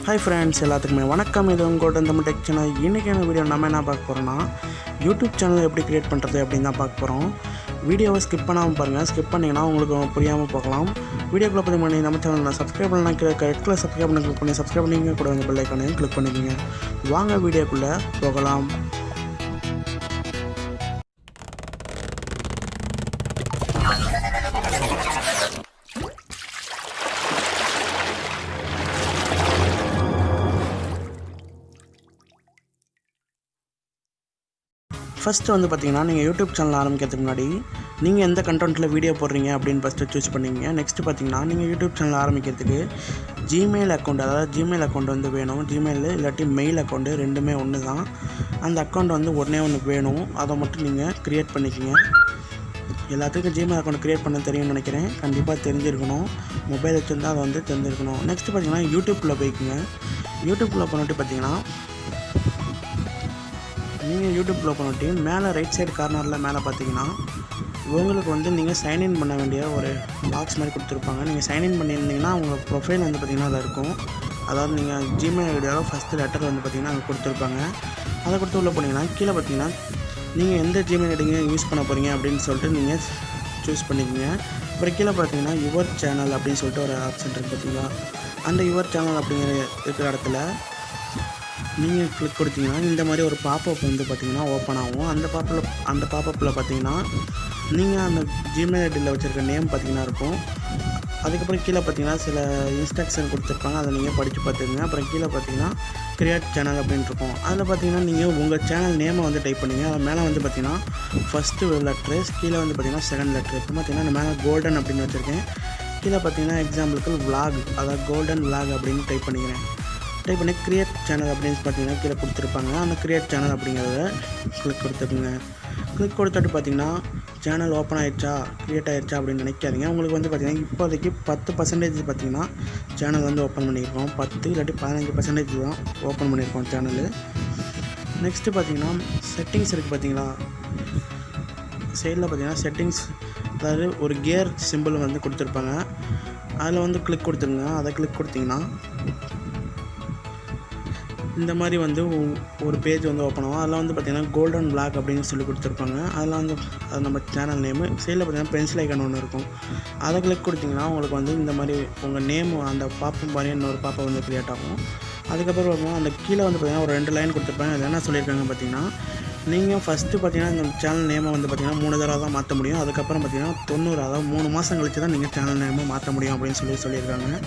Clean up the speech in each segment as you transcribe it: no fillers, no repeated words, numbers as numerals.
Hi friends, எல்லாத்துக்குமே வணக்கம். இது உங்களோட தமிழ் டெக் சேனல். இன்றைக்கான வீடியோ நம்ம என்ன பார்க்க போகிறோன்னா, யூடியூப் சேனல் எப்படி க்ரியேட் பண்ணுறது அப்படின்னு தான் பார்க்க போகிறோம். வீடியோவை ஸ்கிப் பண்ணாமல் பாருங்கள். ஸ்கிப் பண்ணிங்கன்னா உங்களுக்கு புரியாமல் போகலாம். வீடியோக்குள்ளே பதிவு பண்ணி நம்ம சேனலில் சப்ஸ்கிரைப் பண்ணலாம். ரெட் கலர் சப்ஸ்கிரைப் பண்ணி கிளிக் பண்ணி சப்ஸ்கிரைப் பண்ணிங்க கூட வந்து பெல் ஐக்கானையும் கிளிக் பண்ணிக்கோங்க. வாங்க வீடியோக்குள்ளே போகலாம். ஃபஸ்ட்டு வந்து பார்த்திங்கன்னா, நீங்கள் யூடியூப் சேனல் ஆரம்பிக்கிறதுக்கு முன்னாடி நீங்கள் எந்த கண்டென்ட்டில் வீடியோ போடுறீங்க அப்படின்னு ஃபஸ்ட்டு சூஸ் பண்ணிங்க. நெக்ஸ்ட்டு பார்த்திங்கன்னா, நீங்கள் யூடியூப் சேனல் ஆரம்பிக்கிறதுக்கு ஜிமெயில் அக்கௌண்ட், அதாவது ஜிமெயில் அக்கௌண்ட் வந்து வேணும். ஜிமெயில் இல்லாட்டி மெயில் அக்கௌண்ட்டு ரெண்டுமே ஒன்று தான். அந்த அக்கௌண்ட் வந்து ஒன்றே ஒன்று வேணும். அதை மட்டும் நீங்கள் க்ரியேட் பண்ணிக்கிங்க. எல்லாத்துக்கும் ஜிமெயில் அக்கௌண்ட் க்ரியேட் பண்ண தெரியும்னு நினைக்கிறேன். கண்டிப்பாக தெரிஞ்சிருக்கணும். மொபைல் வச்சுருந்தால் அதை வந்து தெரிஞ்சிருக்கணும். நெக்ஸ்ட்டு பார்த்திங்கன்னா, யூடியூப்பில் போய்க்குங்க. யூடியூப்பில் பண்ணிட்டு பார்த்திங்கன்னா, நீங்கள் யூடியூப்பில் பண்ணிட்டு மேலே ரைட் சைடு கார்னரில் மேலே பார்த்தீங்கன்னா உங்களுக்கு வந்து நீங்கள் சைன்இன் பண்ண வேண்டிய ஒரு பாக்ஸ் மாதிரி கொடுத்துருப்பாங்க. நீங்கள் சைன்இன் பண்ணியிருந்தீங்கன்னா உங்கள் ப்ரொஃபைல் வந்து பார்த்திங்கன்னா அதில் இருக்கும். அதாவது நீங்கள் ஜிமெயில் ஐடியோட ஃபஸ்ட்டு லெட்டர் வந்து பார்த்திங்கன்னா அங்கே கொடுத்துருப்பாங்க. அதை கொடுத்து உள்ள போனீங்கன்னா கீழே பார்த்தீங்கன்னா நீங்கள் எந்த ஜிமெயில் ஐடியை யூஸ் பண்ண போகிறீங்க அப்படின்னு சொல்லிட்டு நீங்கள் சூஸ் பண்ணிக்கோங்க. அப்புறம் கீழே பார்த்தீங்கன்னா யுவர் சேனல் அப்படின்னு சொல்லிட்டு ஒரு ஆப்ஷன் இருக்குது பார்த்தீங்களா. அந்த யுவர் சேனல் அப்படிங்கிற இருக்கிற இடத்துல நீங்கள் கிளிக் கொடுத்தீங்கன்னா இந்த மாதிரி ஒரு பாப்பப் வந்து பார்த்திங்கன்னா ஓப்பன் ஆகும். அந்த பாப்பப்பில் பார்த்திங்கன்னா நீங்கள் அந்த ஜிமெயில் ஐடியில் வச்சுருக்க நேம் பார்த்திங்கன்னா இருக்கும். அதுக்கப்புறம் கீழே பார்த்திங்கன்னா சில இன்ஸ்ட்ரக்ஷன் கொடுத்துருப்பாங்க. அதை நீங்கள் படித்து பார்த்துக்குங்க. அப்புறம் கீழே பார்த்திங்கன்னா கிரியேட் சேனல் அப்படின்ட்டு இருக்கும். அதில் பார்த்திங்கன்னா நீங்கள் உங்கள் சேனல் நேமை வந்து டைப் பண்ணிங்க. அது மேலே வந்து பார்த்திங்கன்னா ஃபஸ்ட்டு லெட்ரு, கீழே வந்து பார்த்திங்கன்னா செகண்ட் லெட்ரு. இப்போ பார்த்திங்கன்னா நான் மேலே கோல்டன் அப்படின்னு வச்சுருக்கேன். கீழே பார்த்திங்கன்னா எக்ஸாம்பிளுக்கு விளாக், அதாவது கோல்டன் விளாக் அப்படின்னு டைப் பண்ணிக்கிறேன். டைப் பண்ணி க்ரியேட் சேனல் அப்படின்னு பார்த்தீங்கன்னா கீழே கொடுத்துருப்பாங்க. அந்த க்ரியேட் சேனல் அப்படிங்கிறத கிளிக் கொடுத்துருக்குங்க. கிளிக் கொடுத்துட்டு பார்த்தீங்கன்னா சேனல் ஓப்பன் ஆகிடுச்சா, க்ரியேட் ஆகிடுச்சா அப்படின்னு நினைக்காதீங்க. உங்களுக்கு வந்து பார்த்திங்கன்னா இப்போதைக்கு 10% பார்த்திங்கன்னா சேனல் வந்து ஓப்பன் பண்ணியிருக்கோம். 10 இல்லாட்டி 15% தான் ஓப்பன் பண்ணியிருக்கோம் சேனலு. நெக்ஸ்ட்டு பார்த்திங்கன்னா செட்டிங்ஸ் இருக்குது பார்த்தீங்களா. சைடில் பார்த்திங்கன்னா செட்டிங்ஸ், அதாவது ஒரு கியர் சிம்பிள் வந்து கொடுத்துருப்பாங்க. அதில் வந்து கிளிக் கொடுத்துருங்க. அதை கிளிக் கொடுத்திங்கன்னா இந்த மாதிரி வந்து ஒரு பேஜ் வந்து ஓப்பன் ஆகும். அதில் வந்து பார்த்திங்கன்னா கோல்டன் பிளாக் அப்படின்னு சொல்லி கொடுத்துருப்பாங்க. அதில் வந்து அது நம்ம சேனல் நேமு. சைடில் பார்த்திங்கன்னா பென்சில் ஐக்கான் ஒன்று இருக்கும். அதை கிளிக் கொடுத்திங்கன்னா உங்களுக்கு வந்து இந்த மாதிரி உங்கள் நேமு அந்த பாப்பம் மாதிரி இன்னொரு பாப்பா வந்து க்ரியேட் ஆகும். அதுக்கப்புறம் வரும்போது அந்த கீழே வந்து பார்த்திங்கன்னா ஒரு 2 லைன் கொடுத்துருப்பாங்க. அதில் என்ன சொல்லியிருக்காங்க பார்த்திங்கன்னா, நீங்கள் ஃபஸ்ட்டு பார்த்திங்கன்னா இந்த சேனல் நேமை வந்து பார்த்திங்கன்னா 3 தடவை தான் மாற்ற முடியும். அதுக்கப்புறம் பார்த்திங்கன்னா 90, அதாவது 3 மாதம் கழிச்சு தான் நீங்கள் சேனல் நேமை மாற்ற முடியும் அப்படின்னு சொல்லியிருக்காங்க.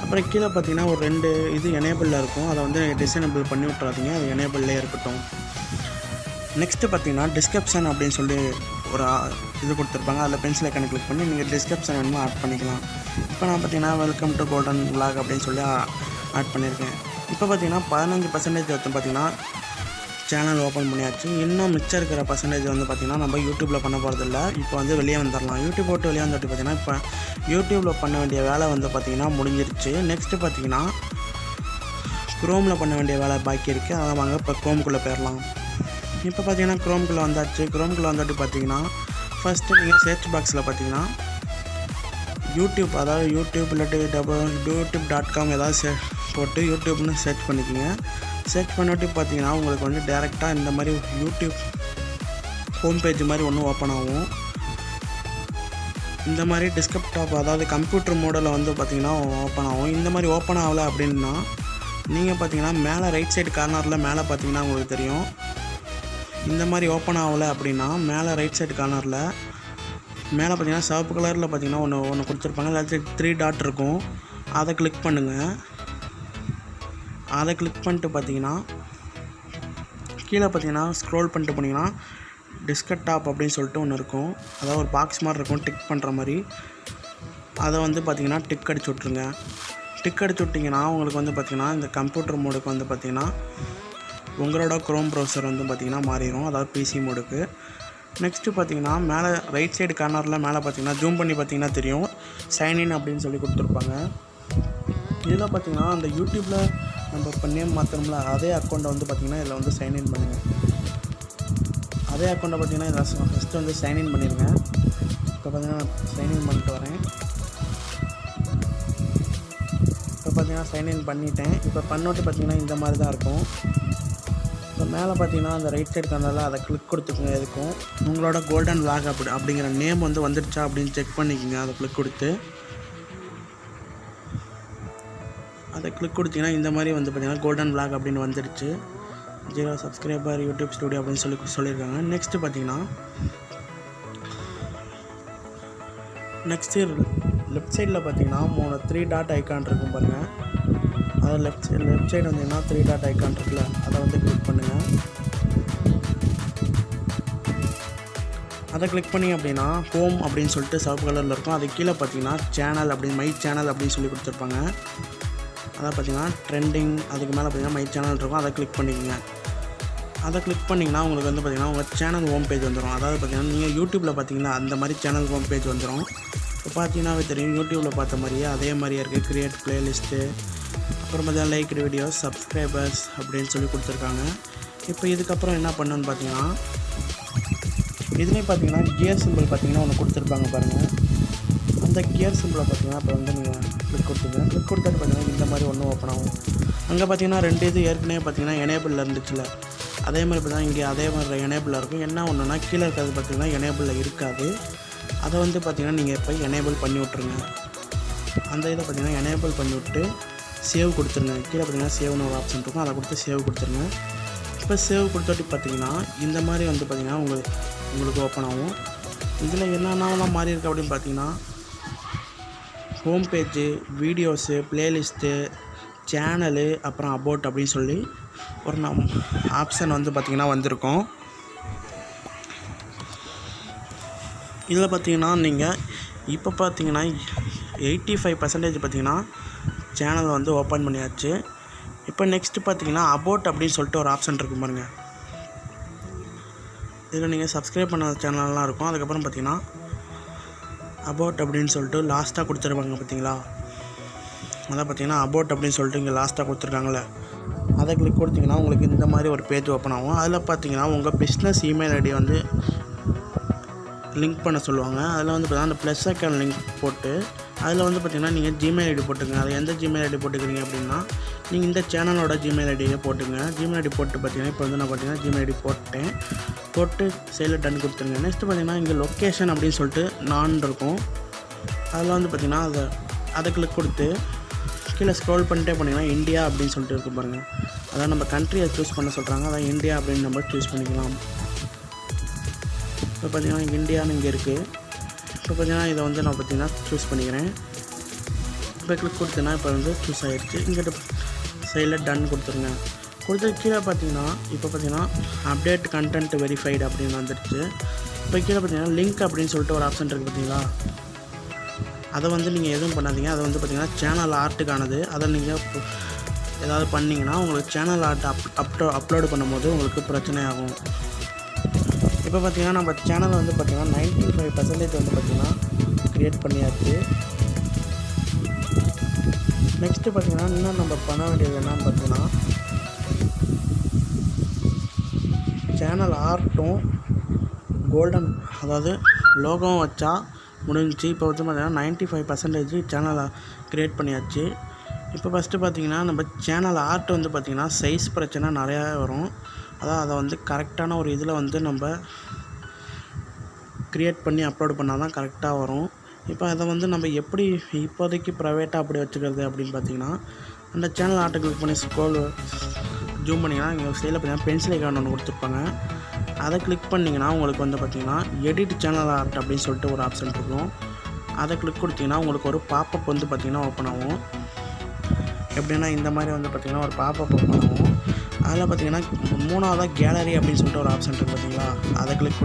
அப்புறம் கீழே பார்த்தீங்கன்னா ஒரு 2 இது எனேபிளில் இருக்கும். அதை வந்து டிசேபிள் பண்ணி விட்றாதீங்க. அது எனேபிள்லே இருக்கட்டும். நெக்ஸ்ட்டு பார்த்தீங்கன்னா டிஸ்கிரிப்ஷன் அப்படின்னு சொல்லி ஒரு இது கொடுத்துருப்பாங்க. அதில் பென்சில் ஐக்கானை கிளிக் பண்ணி நீங்கள் டிஸ்கிரிப்ஷன் வேணுமோ ஆட் பண்ணிக்கலாம். இப்போ நான் பார்த்தீங்கன்னா வெல்கம் டு கோல்டன் விளாக் அப்படின்னு சொல்லி ஆட் பண்ணியிருக்கேன். இப்போ பார்த்தீங்கன்னா 15% வந்து பார்த்திங்கன்னா சேனல் ஓப்பன் பண்ணியாச்சு. இன்னும் மிச்சம் இருக்கிற பர்சன்டேஜ் வந்து பார்த்திங்கன்னா நம்ம யூடியூப்பில் பண்ண போகிறதில்ல. இப்போ வந்து வெளியே வந்துடலாம். யூடியூப் போட்டு வெளியே வந்துட்டு பார்த்திங்கன்னா இப்போ யூடியூப்பில் பண்ண வேண்டிய வேலை வந்து பார்த்திங்கன்னா முடிஞ்சிருச்சு. நெக்ஸ்ட்டு பார்த்திங்கன்னா க்ரோமில் பண்ண வேண்டிய வேலை பாக்கி இருக்குது. அதை வாங்க இப்போ க்ரோமுக்குள்ளே போயிடலாம். இப்போ பார்த்திங்கன்னா க்ரோமுக்குள்ளே வந்தாச்சு. க்ரோமுக்குள்ளே வந்துட்டு பார்த்திங்கன்னா ஃபஸ்ட்டு நீங்கள் சர்ச் பாக்ஸில் பார்த்திங்கன்னா யூடியூப், அதாவது யூடியூப் இல்லாட்டி youtube.com ஏதாவது போட்டு யூடியூப்னு சர்ச் பண்ணிக்கோங்க. சர்ச் பண்ணிட்டு பார்த்தீங்கன்னா உங்களுக்கு வந்து டேரெக்டாக இந்த மாதிரி யூடியூப் ஹோம் பேஜ் மாதிரி ஒன்று ஓப்பன் ஆகும். இந்த மாதிரி டெஸ்க்டாப், அதாவது கம்ப்யூட்டர் மோடில் வந்து பார்த்திங்கன்னா ஓப்பன் ஆகும். இந்த மாதிரி ஓப்பன் ஆகலை அப்படின்னா நீங்கள் பார்த்தீங்கன்னா மேலே ரைட் சைடு கார்னரில் மேலே பார்த்தீங்கன்னா உங்களுக்கு தெரியும். இந்த மாதிரி ஓப்பன் ஆகலை அப்படின்னா மேலே ரைட் சைடு கார்னரில் மேலே பார்த்தீங்கன்னா சிவப்பு கலரில் பார்த்தீங்கன்னா ஒன்று கொடுத்துருப்பாங்க. அதில் 3 டாட் இருக்கும். அதை கிளிக் பண்ணுங்கள். அதை கிளிக் பண்ணிட்டு பார்த்தீங்கன்னா கீழே பார்த்தீங்கன்னா ஸ்க்ரோல் பண்ணிட்டு போனீங்கன்னா டெஸ்க்டாப் அப்படின்னு சொல்லிட்டு ஒன்று இருக்கும். அதாவது ஒரு பாக்ஸ் மாதிரி இருக்கும், டிக் பண்ணுற மாதிரி. அதை வந்து பார்த்திங்கன்னா டிக் அடிச்சு விட்ருங்க. டிக் அடிச்சு விட்டிங்கன்னா உங்களுக்கு வந்து பார்த்திங்கன்னா இந்த கம்ப்யூட்டர் மோடுக்கு வந்து பார்த்திங்கன்னா உங்களோட க்ரோம் ப்ரௌசர் வந்து பார்த்திங்கன்னா மாறிடும், அதாவது பிசி மோடுக்கு. நெக்ஸ்ட்டு பார்த்திங்கன்னா மேலே ரைட் சைடு கார்னரில் மேலே பார்த்திங்கன்னா ஜூம் பண்ணி பார்த்திங்கன்னா தெரியும் சைன்இன் அப்படின்னு சொல்லி கொடுத்துருப்பாங்க. இதில் பார்த்திங்கன்னா அந்த யூடியூப்பில் நம்ம இப்போ நேம் மாற்றணும்ல, அதே அக்கௌண்ட்டை வந்து பார்த்திங்கன்னா இதில் வந்து சைன்இன் பண்ணுங்கள். அதே அக்கௌண்ட்டை பார்த்திங்கன்னா இதில் ஃபஸ்ட்டு வந்து சைன்இன் பண்ணிடுங்க. இப்போ பார்த்திங்கன்னா சைன்இன் பண்ணிட்டு வரேன். இப்போ இப்போ பார்த்தீங்கன்னா சைன்இன் பண்ணிட்டேன். இப்போ பண்ணிட்டு பார்த்தீங்கன்னா இந்த மாதிரி தான் இருக்கும். இப்போ மேலே பார்த்தீங்கன்னா அந்த ரைட் சைடு கார்னரில் அதை கிளிக் கொடுத்துக்குங்க. எதுக்கும் உங்களோட கோல்டன் vlog அப்படிங்கிற நேம் வந்து வந்துடுச்சா அப்படின்னு செக் பண்ணிக்கோங்க. அதை கிளிக் கொடுத்து அதை கிளிக் கொடுத்தீங்கன்னா இந்த மாதிரி வந்து பார்த்தீங்கன்னா கோல்டன் vlog அப்படின்னு வந்துடுச்சு. 0 சப்ஸ்கிரைபர் யூடியூப் ஸ்டுடியோ அப்படின்னு சொல்லியிருக்காங்க. நெக்ஸ்ட்டு பார்த்தீங்கன்னா நெக்ஸ்ட்டு லெஃப்ட் சைடில் பார்த்தீங்கன்னா 3 டாட் ஐக்கான் இருக்கும் பாருங்கள். அது லெஃப்ட் சைடு வந்தீங்கன்னா 3 டாட் ஐக்கான் இருக்குல்ல, அதை வந்து கிளிக் பண்ணுங்கள். அதை கிளிக் பண்ணி அப்படின்னா ஹோம் அப்படின்னு சொல்லிட்டு சிவப்பு கலரில் இருக்கும். அது கீழே பார்த்தீங்கன்னா சேனல் அப்படின்னு மை சேனல் அப்படின்னு சொல்லி கொடுத்துருப்பாங்க. அதை பார்த்தீங்கன்னா ட்ரெண்டிங், அதுக்கு மேலே பார்த்தீங்கன்னா மை சேனல் இருக்கும். அதை கிளிக் பண்ணிக்கோங்க. அதை கிளிக் பண்ணிங்கன்னா உங்களுக்கு வந்து பார்த்திங்கன்னா உங்கள் சேனல் ஹோம் பேஜ் வந்துடும். அதாவது பார்த்திங்கன்னா நீங்கள் யூடியூப்பில் பார்த்தீங்கன்னா அந்த மாதிரி சேனல் ஹோம் பேஜ் வந்துடும். இப்போ பார்த்தீங்கன்னாவே தெரியும், யூடியூப்பில் பார்த்த மாதிரியே அதே மாதிரியே இருக்குது. க்ரியேட் ப்ளேலிஸ்ட்டு, அப்புறம் பார்த்தீங்கன்னா லைக் வீடியோஸ், சப்ஸ்கிரைபர்ஸ் அப்படின்னு சொல்லி கொடுத்துருக்காங்க. இப்போ இதுக்கப்புறம் என்ன பண்ணணுன்னு பார்த்தீங்கன்னா இதுலேயும் பார்த்தீங்கன்னா கியர் சிம்பிள் பார்த்தீங்கன்னா ஒன்று கொடுத்துருப்பாங்க பாருங்கள். அந்த கியர் சிம்பிளை பார்த்தீங்கன்னா இப்போ வந்து நீங்கள் கிளிக் கொடுத்துங்க. கிளிக் கொடுத்துட்டு பார்த்தீங்கன்னா இந்த மாதிரி ஒன்று ஓப்பன் ஆகும். அங்கே பார்த்தீங்கன்னா 2 இது ஏற்கனவே பார்த்தீங்கன்னா எனேபிளில் இருந்துச்சுல, அதே மாதிரி பார்த்தா இங்கே அதே மாதிரி எனேபிளில் இருக்கும். என்ன ஒன்றுனா கீழே இருக்கிறது பார்த்தீங்கன்னா எனேபிளில் இருக்காது. அதை வந்து பார்த்தீங்கன்னா நீங்கள் இப்போ எனேபிள் பண்ணி விட்ருங்க. அந்த இதை பார்த்தீங்கன்னா எனேபிள் பண்ணி விட்டு சேவ் கொடுத்துருங்க. கீழே பார்த்தீங்கன்னா சேவ்னு ஒரு ஆப்ஷன் இருக்கும், அதை கொடுத்து சேவ் கொடுத்துருங்க. இப்போ சேவ் கொடுத்துட்டு பார்த்தீங்கன்னா இந்த மாதிரி வந்து பார்த்தீங்கன்னா உங்களுக்கு ஓப்பன் ஆகும். இதில் என்னென்னலாம் மாறி இருக்குது அப்படின்னு பார்த்தீங்கன்னா home page, videos, playlist, channel, அப்புறம் அபவுட் அப்படின்னு சொல்லி ஒரு ஆப்ஷன் வந்து பார்த்திங்கன்னா வந்திருக்கும். இதில் பார்த்தீங்கன்னா நீங்கள் இப்போ பார்த்தீங்கன்னா 85% பார்த்தீங்கன்னா சேனல் வந்து ஓப்பன் பண்ணியாச்சு. இப்போ நெக்ஸ்ட்டு பார்த்தீங்கன்னா அபவுட் அப்படின்னு சொல்லிட்டு ஒரு ஆப்ஷன் இருக்கும் பாருங்கள். இதில் நீங்கள் சப்ஸ்கிரைப் பண்ண சேனல்லாம் இருக்கும். அதுக்கப்புறம் பார்த்தீங்கன்னா அபவுட் அப்படின்னு சொல்லிட்டு லாஸ்ட்டாக கொடுத்துருப்பாங்க பார்த்தீங்களா. அதான் பார்த்தீங்கன்னா அபவுட் அப்படின்னு சொல்லிட்டு இங்கே லாஸ்ட்டாக கொடுத்துருக்காங்களே, அதை கிளிக் கொடுத்தீங்கன்னா உங்களுக்கு இந்த மாதிரி ஒரு பேஜ் ஓப்பன் ஆகும். அதில் பார்த்தீங்கன்னா உங்கள் பிஸ்னஸ் இமெயில் ஐடி வந்து லிங்க் பண்ண சொல்லுவாங்க. அதில் வந்து பார்த்தீங்கன்னா அந்த ப்ளஸ் ஐக்கான் லிங்க் போட்டு அதில் வந்து பார்த்திங்கன்னா நீங்கள் ஜிமெயில் ஐடி போட்டுங்க. அது எந்த ஜிமெயில் ஐடி போட்டுக்கிறீங்க அப்படின்னா நீங்கள் இந்த சேனலோட ஜிமெயில் ஐடியை போட்டுங்க. ஜிமெயில் ஐடி போட்டு பார்த்தீங்கன்னா இப்போ வந்து நான் பார்த்தீங்கன்னா ஜிமெயில் ஐடி போட்டு சைடில் டன் கொடுத்துருங்க. நெக்ஸ்ட்டு பார்த்தீங்கன்னா இங்கே லொக்கேஷன் அப்படின்னு சொல்லிட்டு நான் இருக்கும். அதில் வந்து பார்த்திங்கன்னா அதை கிளிக் கொடுத்து கீழே ஸ்க்ரோல் பண்ணிட்டே போனீங்கன்னா இந்தியா அப்படின்னு சொல்லிட்டு இருக்கும் பாருங்கள். அதான் நம்ம கண்ட்ரியை சூஸ் பண்ண சொல்கிறாங்க. அதான் இந்தியா அப்படின்னு நம்ம சூஸ் பண்ணிக்கலாம். இப்போ பார்த்திங்கன்னா இந்தியான்னு இங்கே இருக்குது. இப்போ பார்த்திங்கன்னா இதை வந்து நான் பார்த்திங்கன்னா சூஸ் பண்ணிக்கிறேன். இப்போ கிளிக் கொடுத்தேன்னா இப்போ வந்து சூஸ் ஆகிடுச்சு. இங்கிட்ட சைடில் டன் கொடுத்துருங்க. கொடுத்து கீழே பார்த்தீங்கன்னா இப்போ பார்த்தீங்கன்னா அப்டேட் கண்டென்ட் வெரிஃபைடு அப்படின்னு வந்துடுச்சு. இப்போ கீழே பார்த்தீங்கன்னா லிங்க் அப்படின்னு சொல்லிட்டு ஒரு ஆப்ஷன் இருக்குது பார்த்தீங்களா. அதை வந்து நீங்கள் எதுவும் பண்ணாதீங்க. அதை வந்து பார்த்திங்கன்னா சேனல் ஆர்ட்டுக்கானது. அதை நீங்கள் ஏதாவது பண்ணிங்கன்னா உங்களுக்கு சேனல் ஆர்ட் அப்லோடு பண்ணும்போது உங்களுக்கு பிரச்சனை ஆகும். இப்போ பார்த்திங்கன்னா நம்ம சேனலை வந்து பார்த்திங்கன்னா 95% வந்து பார்த்திங்கன்னா க்ரியேட் பண்ணியாச்சு. நெக்ஸ்ட்டு பார்த்திங்கன்னா இன்னும் நம்ம பண்ண வேண்டியது என்னன்னு பார்த்திங்கன்னா சேனல் ஆர்ட்டும் கோல்டன் அதாவது லோகோவும் வச்சா முடிஞ்சிச்சு. இப்போ வந்து பார்த்திங்கன்னா 95% சேனலை க்ரியேட் பண்ணியாச்சு. இப்போ ஃபஸ்ட்டு பார்த்திங்கன்னா நம்ம சேனல் ஆர்ட் வந்து பார்த்திங்கன்னா சைஸ் பிரச்சனை நிறையா வரும். அதான் அதை வந்து கரெக்டான ஒரு இதில் வந்து நம்ம க்ரியேட் பண்ணி அப்லோட் பண்ணால் தான் கரெக்டாக வரும். இப்போ அதை வந்து நம்ம எப்படி இப்போதைக்கு ப்ரைவேட்டாக அப்படி வச்சுக்கிறது அப்படின்னு பார்த்திங்கன்னா அந்த சேனல் ஆர்ட்டை கிளிக் பண்ணி ஜூம் பண்ணிங்கன்னா இங்கே சைடில் பார்த்திங்கன்னா பென்சில் ஐக்கான் ஒன்று கொடுத்துருப்பாங்க. அதை கிளிக் பண்ணிங்கன்னா உங்களுக்கு வந்து பார்த்திங்கன்னா எடிட் சேனல் ஆர்ட் அப்படின்னு சொல்லிட்டு ஒரு ஆப்ஷன் இருக்கும். அதை கிளிக் கொடுத்திங்கன்னா உங்களுக்கு ஒரு பாப்பப் வந்து பார்த்திங்கன்னா ஓப்பன் ஆகும். எப்படின்னா இந்த மாதிரி வந்து பார்த்திங்கன்னா ஒரு பாப்பப் ஓப்பன் ஆகும். அதில் பார்த்திங்கன்னா 3ஆவதாக கேலரி அப்படின்னு சொல்லிட்டு ஒரு ஆப்ஷன் இருக்குது பார்த்தீங்களா. அதை கிளிக்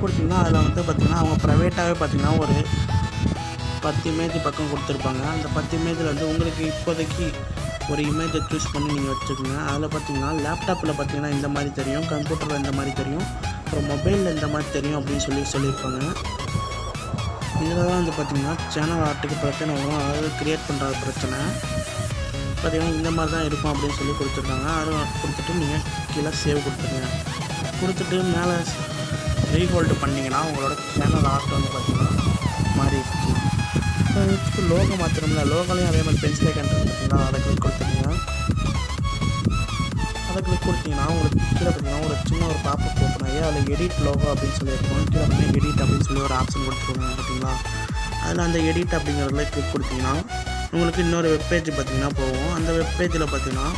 கொடுத்திங்கன்னா அதில் வந்து பார்த்திங்கன்னா அவங்க ப்ரைவேட்டாகவே பார்த்திங்கன்னா ஒரு 10 இமேஜ் பக்கம் கொடுத்துருப்பாங்க. அந்த 10 இமேஜில் வந்து உங்களுக்கு இப்போதைக்கு ஒரு இமேஜை சூஸ் பண்ணி நீங்கள் வச்சுக்கோங்க. அதில் பார்த்திங்கன்னா லேப்டாப்பில் பார்த்திங்கன்னா இந்த மாதிரி தெரியும், கம்ப்யூட்டரில் இந்த மாதிரி தெரியும், அப்புறம் மொபைலில் இந்த மாதிரி தெரியும் அப்படின்னு சொல்லியிருப்பாங்க. இதில் தான் வந்து பார்த்திங்கன்னா சேனல் ஆர்ட்டுக்கு பிரச்சனை வரும். அதாவது க்ரியேட் பண்ணுற பிரச்சனை பார்த்திங்கன்னா இந்த மாதிரி தான் இருக்கும் அப்படின்னு சொல்லி கொடுத்துருக்காங்க. அதை கொடுத்துட்டு நீங்கள் கீழே சேவ் கொடுத்துருங்க. கொடுத்துட்டு மேலே ரீஹோல்டு பண்ணிங்கன்னா உங்களோட சேனல் ஆர்ட் வந்து பார்த்திங்கன்னா மாறிடுச்சு. இப்போ நெக்ஸ்ட்டு லோகோ மாற்றணும்ல, லோகோலையும் அதே மாதிரி பென்சில் ஐக்கான் இருக்குது பார்த்தீங்களா, அதை கிளிக் கொடுத்துருங்க. அதை கிளிக் கொடுத்தீங்கன்னா உங்களுக்கு கீழே பார்த்தீங்கன்னா ஒரு சின்ன ஒரு பாப்பப் ஓப்பன் ஆகி அதில் எடிட் லோகோ அப்படின்னு சொல்லியிருக்கோம். கீழே பார்த்தீங்கன்னா எடிட் அப்படின்னு சொல்லி ஒரு ஆப்ஷன் கொடுத்துருவாங்க பார்த்தீங்களா. அதில் அந்த எடிட் அப்படிங்கிறதுல கிளிக் கொடுத்தீங்கன்னா உங்களுக்கு இன்னொரு வெப்பேஜ் பார்த்தீங்கன்னா போகும். அந்த வெப்பேஜில் பார்த்தீங்கன்னா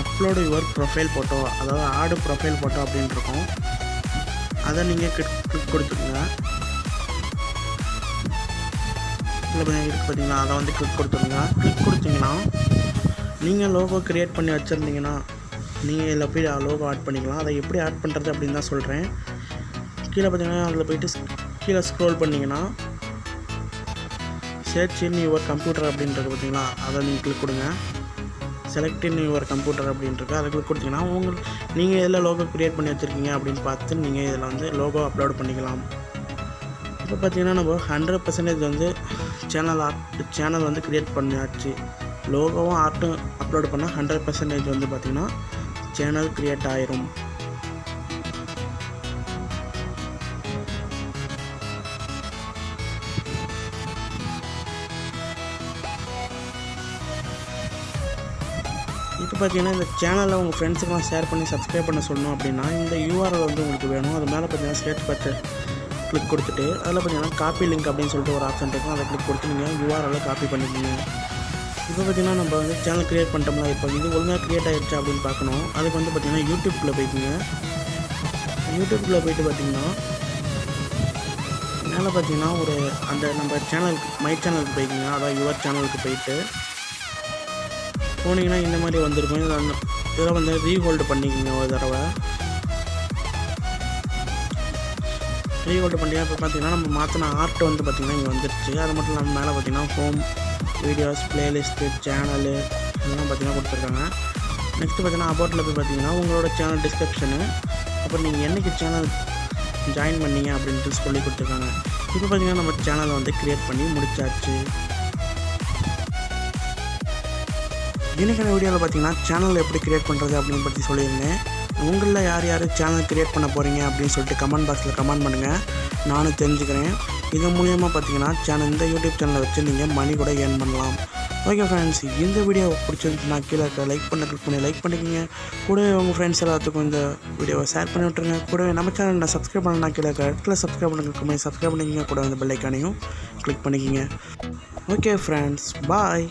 அப்லோடு யுவர் ப்ரொஃபைல் ஃபோட்டோ, அதாவது ஆடு ப்ரொஃபைல் ஃபோட்டோ அப்படின்னு இருக்கும். அதை நீங்கள் கிளிக் கொடுத்துருங்க. இதில் இருக்குது பார்த்தீங்களா, அதை வந்து கிளிக் கொடுத்துருங்க. கிளிக் கொடுத்தீங்கன்னா நீங்கள் லோகோ க்ரியேட் பண்ணி வச்சுருந்தீங்கன்னா நீங்கள் இதில் போய் லோகோ ஆட் பண்ணிக்கலாம். அதை எப்படி ஆட் பண்ணுறது அப்படின்னு தான் சொல்கிறேன். கீழே பார்த்தீங்கன்னா அதில் போய்ட்டு கீழே ஸ்க்ரோல் பண்ணிங்கன்னா சர்ச் இன் யுவர் கம்ப்யூட்டர் அப்படின்றது பார்த்தீங்களா, அதை நீங்கள் கிளிக் கொடுங்க. செலக்ட் இன் யுவர் கம்ப்யூட்டர் அப்படின்றது அதை கிளிக் கொடுத்தீங்கன்னா நீங்கள் எதில் லோகோ க்ரியேட் பண்ணி வச்சுருக்கீங்க அப்படின்னு பார்த்து நீங்கள் இதில் வந்து லோகோ அப்லோட் பண்ணிக்கலாம். இப்போ பார்த்தீங்கன்னா நம்ம 100% வந்து சேனல் வந்து க்ரியேட் பண்ணியாச்சு. லோகோவும் ஆர்ட்டும் அப்லோட் பண்ணால் 100% வந்து பார்த்திங்கன்னா சேனல் க்ரியேட் ஆயிரும். இப்போ பார்த்தீங்கன்னா இந்த சேனலில் உங்கள் ஃப்ரெண்ட்ஸுக்கெலாம் ஷேர் பண்ணி சப்ஸ்கிரைப் பண்ண சொல்லணும் அப்படின்னா இந்த URL வந்து உங்களுக்கு வேணும். அது மேலே பார்த்தீங்கன்னா ஸ்கேட்ச் பட்டு கிளிக் கொடுத்துட்டு அதில் பார்த்தீங்கன்னா காப்பி லிங்க் அப்படின்னு சொல்லிட்டு ஒரு ஆப்ஷன் இருக்கும். அதை கிளிக் கொடுத்து நீங்கள் URL காப்பி பண்ணிக்கோங்க. இப்போ பார்த்தீங்கன்னா நம்ம வந்து சேனல் க்ரியேட் பண்ணிட்டோம்ல, இப்போ இது ஒழுங்காக க்ரியேட் ஆகிடுச்சா அப்படின்னு பார்க்கணும். அதுக்கு வந்து பார்த்திங்கன்னா யூடியூப்குள்ளே போய்க்குங்க. யூடியூப்குள்ளே போய்ட்டு பார்த்திங்கன்னா மேலே பார்த்தீங்கன்னா ஒரு அந்த நம்ம சேனலுக்கு மை சேனலுக்கு போய்க்குங்க. அதாவது யுவர் சேனலுக்கு போயிட்டு போனீங்கன்னா இந்த மாதிரி வந்திருக்கும். இதில் வந்து ரீஹோல்டு பண்ணிக்கோங்க ஒரு தடவை. ரீஹோல்டு பண்ணியா இப்போ பார்த்தீங்கன்னா நம்ம மாற்றின ஆர்ட் வந்து பார்த்திங்கன்னா இங்கே வந்துடுச்சு. அது மட்டும் இல்லாமல் மேலே பார்த்தீங்கன்னா ஹோம், வீடியோஸ், ப்ளேலிஸ்ட்டு, சேனலு இதெல்லாம் பார்த்திங்கன்னா கொடுத்துருக்காங்க. நெக்ஸ்ட்டு பார்த்தீங்கன்னா அபவுட்டில் போய் பார்த்தீங்கன்னா உங்களோட சேனல் டிஸ்கிரிப்ஷனு, அப்புறம் நீங்கள் என்றைக்கு சேனல் ஜாயின் பண்ணீங்க அப்படின்ட்டு சொல்லி கொடுத்துருக்காங்க. இப்போ பார்த்தீங்கன்னா நம்ம சேனலை வந்து க்ரியேட் பண்ணி முடிச்சாச்சு. இன்றைக்கான வீடியோவில் பார்த்தீங்கன்னா சேனல் எப்படி க்ரியேட் பண்ணுறது அப்படின்னு பற்றி சொல்லியிருந்தேன். உங்களில் யார் யார் சேனல் க்ரியேட் பண்ண போகிறீங்க அப்படின்னு சொல்லிட்டு கமெண்ட் பாக்ஸில் கமெண்ட் பண்ணுங்கள், நானும் தெரிஞ்சுக்கிறேன். இது மூலியமாக பார்த்தீங்கன்னா இந்த யூடியூப் சேனலை வச்சு நீங்கள் மணி கூட ஏர்ன் பண்ணலாம். ஓகே ஃப்ரெண்ட்ஸ், இந்த வீடியோ பிடிச்சிருந்துச்சுன்னா கீழே இருக்க லைக் பண்ணி லைக் பண்ணிக்கோங்க. கூடவே உங்கள் ஃப்ரெண்ட்ஸ் எல்லாத்துக்கும் இந்த வீடியோவை ஷேர் பண்ணி விட்ருங்க. கூடவே நம்ம சேனலில் சப்ஸ்கிரைப் பண்ணலாம், கீழே இருக்க இடத்துல சப்ஸ்கிரைப் பண்ணுறதுக்குமே சப்ஸ்கிரைப் பண்ணிக்கோங்க. கூட வந்து பெல் ஐக்கானையும் கிளிக் பண்ணிக்கோங்க. ஓகே ஃப்ரெண்ட்ஸ், பாய்.